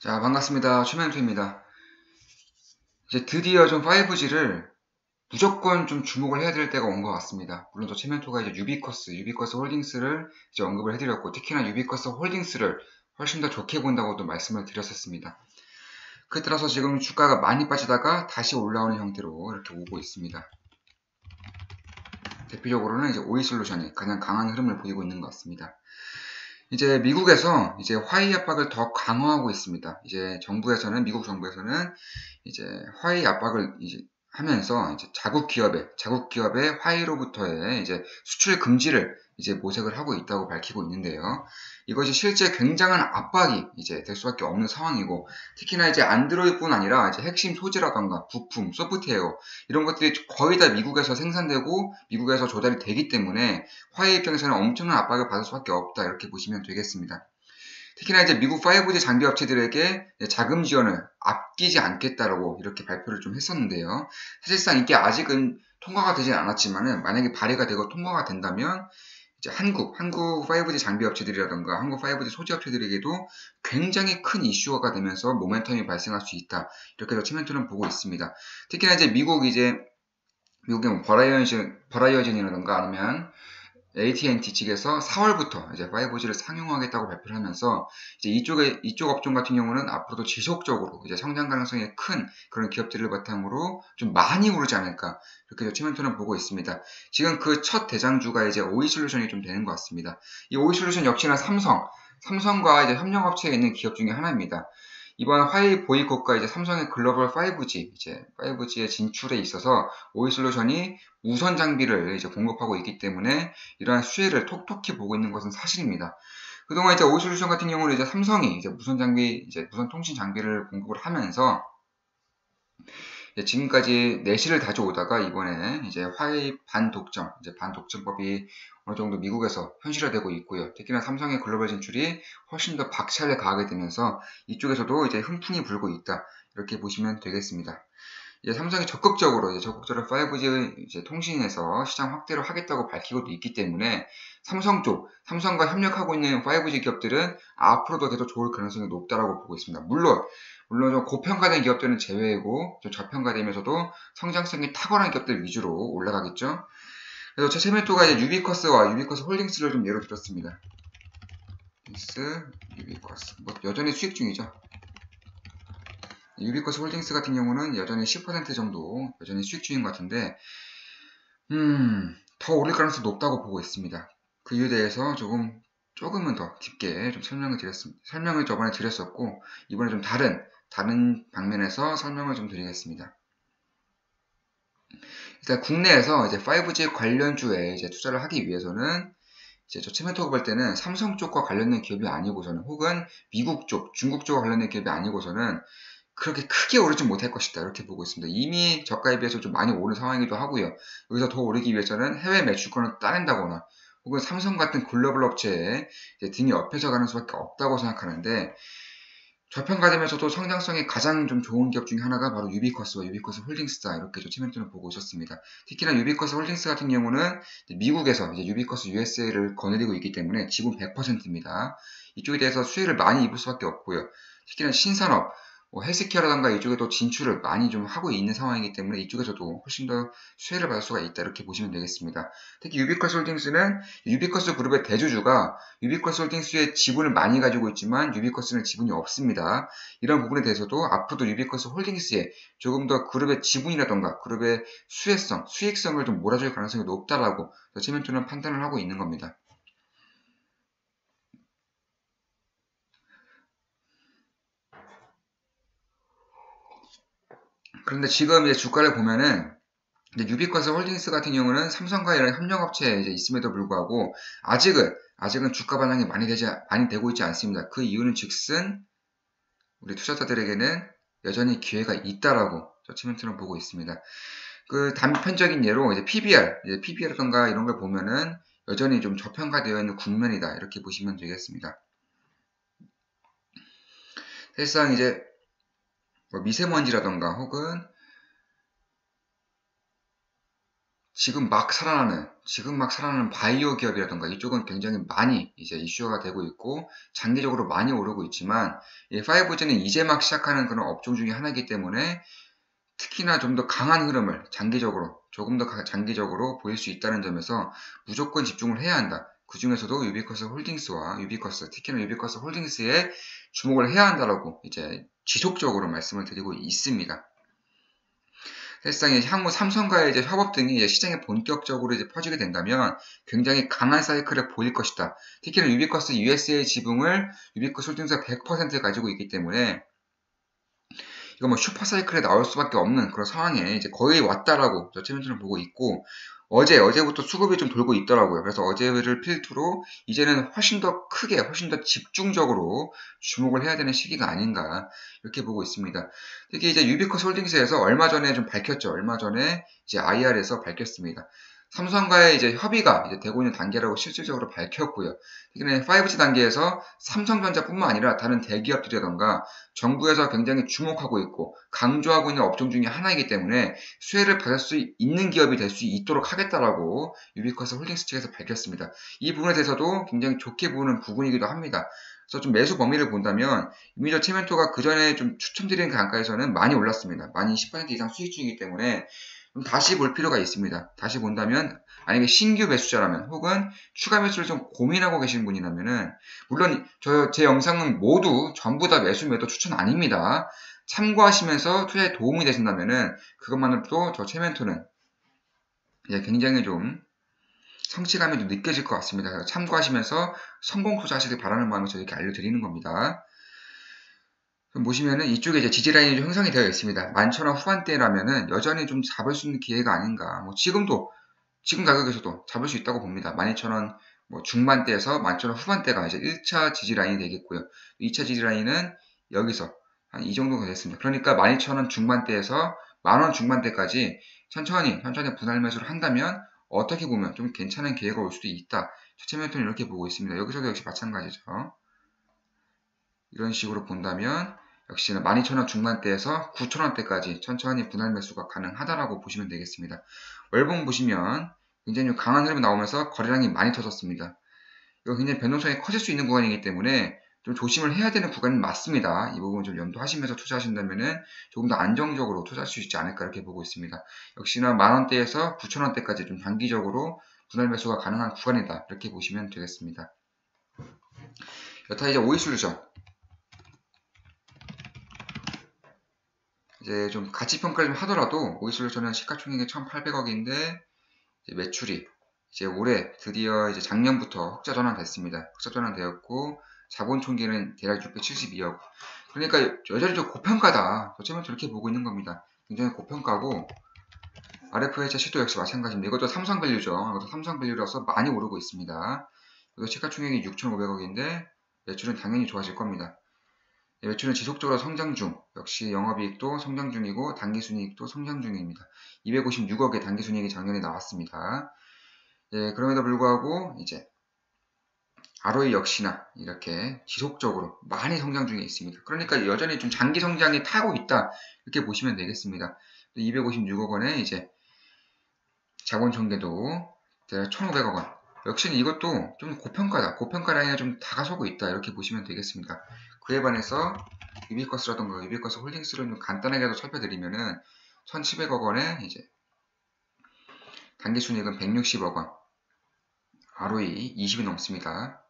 자, 반갑습니다. 최면투입니다. 이제 드디어 좀 5G를 무조건 좀 주목을 해야 될 때가 온 것 같습니다. 물론 저 최면투가 이제 유비쿼스 홀딩스를 이제 언급을 해드렸고, 특히나 유비쿼스 홀딩스를 훨씬 더 좋게 본다고도 말씀을 드렸었습니다. 그에 따라서 지금 주가가 많이 빠지다가 다시 올라오는 형태로 이렇게 오고 있습니다. 대표적으로는 이제 오이솔루션이 가장 강한 흐름을 보이고 있는 것 같습니다. 이제 미국에서 이제 화해 압박을 더 강화하고 있습니다. 이제 미국 정부에서는 이제 화해 압박을 이제 하면서 이제 자국 기업의 화해로부터의 이제 수출 금지를 이제 모색을 하고 있다고 밝히고 있는데요. 이것이 실제 굉장한 압박이 이제 될 수밖에 없는 상황이고, 특히나 이제 안드로이드뿐 아니라 이제 핵심 소재라던가 부품, 소프트웨어 이런 것들이 거의 다 미국에서 생산되고 미국에서 조달이 되기 때문에 화해 입장에서는 엄청난 압박을 받을 수밖에 없다, 이렇게 보시면 되겠습니다. 특히나 이제 미국 5G 장비 업체들에게 자금 지원을 아끼지 않겠다라고 이렇게 발표를 좀 했었는데요. 사실상 이게 아직은 통과가 되진 않았지만은, 만약에 발의가 되고 통과가 된다면 이제 한국 5G 장비 업체들이라던가 한국 5G 소재 업체들에게도 굉장히 큰 이슈가 되면서 모멘텀이 발생할 수 있다, 이렇게 저치멘트는 보고 있습니다. 특히나 이제 미국의 뭐 버라이어진이라던가 아니면 AT&T 측에서 4월부터 이제 5G를 상용화하겠다고 발표를 하면서, 이제 이쪽 업종 같은 경우는 앞으로도 지속적으로 이제 성장 가능성이 큰 그런 기업들을 바탕으로 좀 많이 오르지 않을까, 이렇게 치멘토는 보고 있습니다. 지금 그 첫 대장주가 이제 오이솔루션이 좀 되는 것 같습니다. 이 오이솔루션 역시나 삼성과 이제 협력업체에 있는 기업 중에 하나입니다. 이번 화웨이 보이콧과 이제 삼성의 글로벌 5G의 진출에 있어서 오이솔루션이 무선 장비를 이제 공급하고 있기 때문에 이러한 수혜를 톡톡히 보고 있는 것은 사실입니다. 그동안 이제 오이솔루션 같은 경우는 이제 삼성이 이제 무선 통신 장비를 공급을 하면서 지금까지 내실을 다져오다가 이번에 이제 화웨이 반독점법이 어느 정도 미국에서 현실화되고 있고요. 특히나 삼성의 글로벌 진출이 훨씬 더 박차를 가하게 되면서 이쪽에서도 이제 훈풍이 불고 있다, 이렇게 보시면 되겠습니다. 이제 삼성이 적극적으로 5G 이제 통신에서 시장 확대를 하겠다고 밝히고도 있기 때문에 삼성과 협력하고 있는 5G 기업들은 앞으로도 계속 좋을 가능성이 높다라고 보고 있습니다. 물론 좀 고평가된 기업들은 제외고, 좀 저평가되면서도 성장성이 탁월한 기업들 위주로 올라가겠죠. 그래서 제 세멘토가 이제 유비쿼스 홀딩스를 좀 예로 들었습니다. 유비쿼스 뭐 여전히 수익 중이죠. 유비쿼스 홀딩스 같은 경우는 여전히 10% 정도 여전히 수익 중인 것 같은데, 더 오를 가능성이 높다고 보고 있습니다. 그 이유에 대해서 조금은 더 깊게 좀 설명을 저번에 드렸었고, 이번에 좀 다른 방면에서 설명을 좀 드리겠습니다. 일단 국내에서 이제 5G 관련주에 이제 투자를 하기 위해서는, 이제 저 체면토가 볼 때는 삼성 쪽과 관련된 기업이 아니고서는, 혹은 미국 쪽, 중국 쪽과 관련된 기업이 아니고서는 그렇게 크게 오르지 못할 것이다, 이렇게 보고 있습니다. 이미 저가에 비해서 좀 많이 오른 상황이기도 하고요. 여기서 더 오르기 위해서는 해외 매출권을 따낸다거나, 혹은 삼성 같은 글로벌 업체에 등이 업혀서 가는 수밖에 없다고 생각하는데, 저평가되면서도 성장성이 가장 좀 좋은 기업 중에 하나가 바로 유비쿼스 홀딩스다, 이렇게 저 치멘트는 보고 있었습니다. 특히나 유비쿼스 홀딩스 같은 경우는 미국에서 이제 유비쿼스 USA를 거느리고 있기 때문에 지분 100%입니다. 이쪽에 대해서 수혜를 많이 입을 수밖에 없고요. 특히나 신산업, 헬스케어라던가 이쪽에도 진출을 많이 좀 하고 있는 상황이기 때문에 이쪽에서도 훨씬 더 수혜를 받을 수가 있다, 이렇게 보시면 되겠습니다. 특히 유비쿼스 홀딩스는 유비쿼스 그룹의 대주주가 유비쿼스 홀딩스의 지분을 많이 가지고 있지만 유비쿼스는 지분이 없습니다. 이런 부분에 대해서도 앞으로도 유비쿼스 홀딩스에 조금 더 그룹의 지분이라던가 그룹의 수익성을 좀 몰아줄 가능성이 높다라고 최면토는 판단을 하고 있는 겁니다. 그런데 지금 이제 주가를 보면은, 유비쿼스 홀딩스 같은 경우는 삼성과 이런 협력업체에 이제 있음에도 불구하고 아직은 주가 반영이 많이 되고 있지 않습니다. 그 이유는 즉슨 우리 투자자들에게는 여전히 기회가 있다라고 저 치멘트는 보고 있습니다. 그 단편적인 예로 이제 PBR이라던가 이런 걸 보면은 여전히 좀 저평가되어 있는 국면이다, 이렇게 보시면 되겠습니다. 사실상 이제 뭐 미세먼지라던가 혹은 지금 막 살아나는 바이오 기업이라던가 이쪽은 굉장히 많이 이제 이슈가 되고 있고 장기적으로 많이 오르고 있지만 이 5G는 이제 막 시작하는 그런 업종 중에 하나이기 때문에 특히나 좀 더 강한 흐름을 조금 더 장기적으로 보일 수 있다는 점에서 무조건 집중을 해야 한다. 그 중에서도 유비쿼스, 특히나 유비쿼스 홀딩스에 주목을 해야 한다라고 이제 지속적으로 말씀을 드리고 있습니다. 사실상 향후 삼성과의 이제 협업 등이 이제 시장에 본격적으로 이제 퍼지게 된다면 굉장히 강한 사이클을 보일 것이다. 특히나 유비쿼스 USA 지분을 유비쿼스 홀딩스가 100% 가지고 있기 때문에 이거 뭐 슈퍼사이클에 나올 수밖에 없는 그런 상황에 이제 거의 왔다라고 저 최면전을 보고 있고 어제부터 수급이 좀 돌고 있더라고요. 그래서 어제를 필두로 이제는 훨씬 더 크게, 훨씬 더 집중적으로 주목을 해야 되는 시기가 아닌가 이렇게 보고 있습니다. 특히 이제 유비쿼스 홀딩스에서 얼마 전에 좀 밝혔죠. 얼마 전에 이제 IR에서 밝혔습니다. 삼성과의 이제 협의가 이제 되고 있는 단계라고 실질적으로 밝혔고요. 특히나 5G 단계에서 삼성전자뿐만 아니라 다른 대기업들이라던가 정부에서 굉장히 주목하고 있고 강조하고 있는 업종 중에 하나이기 때문에 수혜를 받을 수 있는 기업이 될 수 있도록 하겠다라고 유비쿼스 홀딩스 측에서 밝혔습니다. 이 부분에 대해서도 굉장히 좋게 보는 부분이기도 합니다. 그래서 좀 매수 범위를 본다면 이미저 체멘토가 그 전에 좀 추천드린 단가에서는 많이 올랐습니다. 많이 10% 이상 수익 중이기 때문에 좀 다시 볼 필요가 있습니다. 다시 본다면 만약에 신규 매수자라면 혹은 추가 매수를 좀 고민하고 계신 분이라면은 물론 제 영상은 전부 다 매수 매도 추천 아닙니다. 참고하시면서 투자에 도움이 되신다면은 그것만으로도 저 체멘토는 굉장히 좀 성취감이 좀 느껴질 것 같습니다. 참고하시면서 성공 투자하시길 바라는 마음에서 이렇게 알려드리는 겁니다. 보시면은 이쪽에 이제 지지라인이 좀 형성이 되어 있습니다. 11,000원 후반대라면은 여전히 좀 잡을 수 있는 기회가 아닌가. 뭐 지금 가격에서도 잡을 수 있다고 봅니다. 12,000원 뭐 중반대에서 11,000원 후반대가 이제 1차 지지라인이 되겠고요. 2차 지지라인은 여기서 한 이 정도가 됐습니다. 그러니까 12,000원 중반대에서 10,000원 중반대까지 천천히 분할 매수를 한다면 어떻게 보면 좀 괜찮은 기회가 올 수도 있다. 최면토는 이렇게 보고 있습니다. 여기서도 역시 마찬가지죠. 이런 식으로 본다면 역시나 12,000원 중반대에서 9,000원대까지 천천히 분할 매수가 가능하다라고 보시면 되겠습니다. 월봉 보시면 굉장히 강한 흐름이 나오면서 거래량이 많이 터졌습니다. 이거 굉장히 변동성이 커질 수 있는 구간이기 때문에 좀 조심을 해야 되는 구간이 맞습니다. 이 부분 좀 염두하시면서 투자하신다면은 조금 더 안정적으로 투자할 수 있지 않을까 이렇게 보고 있습니다. 역시나 만원대에서 9,000원대까지 좀 단기적으로 분할 매수가 가능한 구간이다 이렇게 보시면 되겠습니다. 여타 이제 오이솔루션 이제 좀 가치 평가를 좀 하더라도 오이솔루션은 시가총액이 1,800억인데 매출이 이제 올해 드디어 이제 작년부터 흑자 전환됐습니다. 흑자 전환되었고 자본 총계는 대략 672억. 그러니까 여전히 좀 고평가다. 저처럼 저렇게 보고 있는 겁니다. 굉장히 고평가고 RFH와 시도 역시 마찬가지입니다. 이것도 삼성밸류죠. 이것도 삼성밸류라서 많이 오르고 있습니다. 이거 시가총액이 6,500억인데 매출은 당연히 좋아질 겁니다. 매출은 지속적으로 성장 중, 역시 영업이익도 성장 중이고 당기순이익도 성장 중입니다. 256억의 당기순이익이 작년에 나왔습니다. 그럼에도 불구하고 이제 ROE 역시나 이렇게 지속적으로 많이 성장 중에 있습니다. 그러니까 여전히 좀 장기 성장이 타고 있다 이렇게 보시면 되겠습니다. 256억 원에 이제 자본 총계도 1,500억 원. 역시 이것도 좀 고평가다. 고평가 라인에 좀 다가서고 있다 이렇게 보시면 되겠습니다. 그에 반해서 유비쿼스라던가 유비쿼스 홀딩스를 좀 간단하게도 살펴드리면은 1,700억 원에 이제 단기순이익은 160억 원. ROE 20이 넘습니다.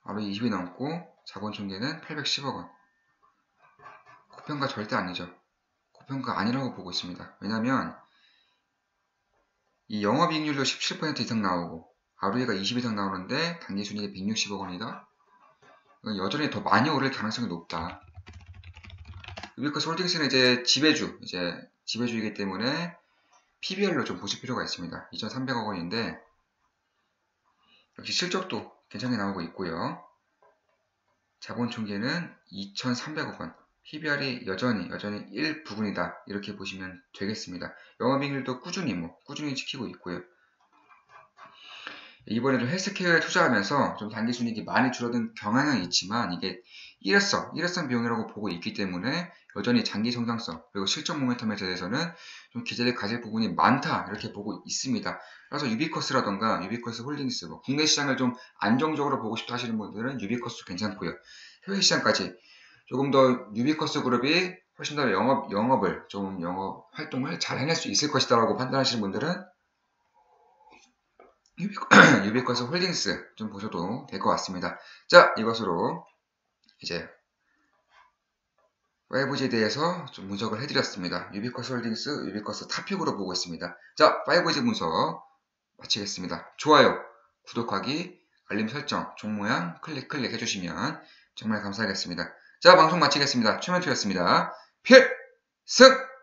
ROE 20이 넘고 자본총계는 810억 원. 고평가 절대 아니죠. 고평가 아니라고 보고 있습니다. 왜냐면 이 영업이익률도 17% 이상 나오고 ROE가 20 이상 나오는데 단기순이익이 160억 원이다. 이건 여전히 더 많이 오를 가능성이 높다. 유비쿼스 홀딩스는 이제 지배주이기 때문에 PBR로 좀 보실 필요가 있습니다. 2,300억 원인데 역시 실적도 괜찮게 나오고 있고요. 자본 총계는 2,300억 원. PBR이 여전히 1 부분이다. 이렇게 보시면 되겠습니다. 영업이익률도 꾸준히 지키고 있고요. 이번에 좀 헬스케어에 투자하면서 좀 단기 순이익이 많이 줄어든 경향은 있지만 이게 일회성 비용이라고 보고 있기 때문에 여전히 장기 성장성 그리고 실적 모멘텀에 대해서는 좀 기대를 가질 부분이 많다 이렇게 보고 있습니다. 그래서 유비커스라던가 유비커스 홀딩스 뭐 국내 시장을 좀 안정적으로 보고 싶다 하시는 분들은 유비커스 괜찮고요. 해외 시장까지 조금 더 유비커스 그룹이 훨씬 더 영업 활동을 잘 해낼 수 있을 것이다라고 판단하시는 분들은 유비커스 홀딩스 좀 보셔도 될 것 같습니다. 자, 이것으로 이제 5G에 대해서 좀 분석을 해드렸습니다. 유비커스 홀딩스, 유비커스 탑픽으로 보고 있습니다. 자, 5G 분석 마치겠습니다. 좋아요, 구독하기, 알림 설정, 종 모양 클릭 해주시면 정말 감사하겠습니다. 자, 방송 마치겠습니다. 최면투였습니다. 필승!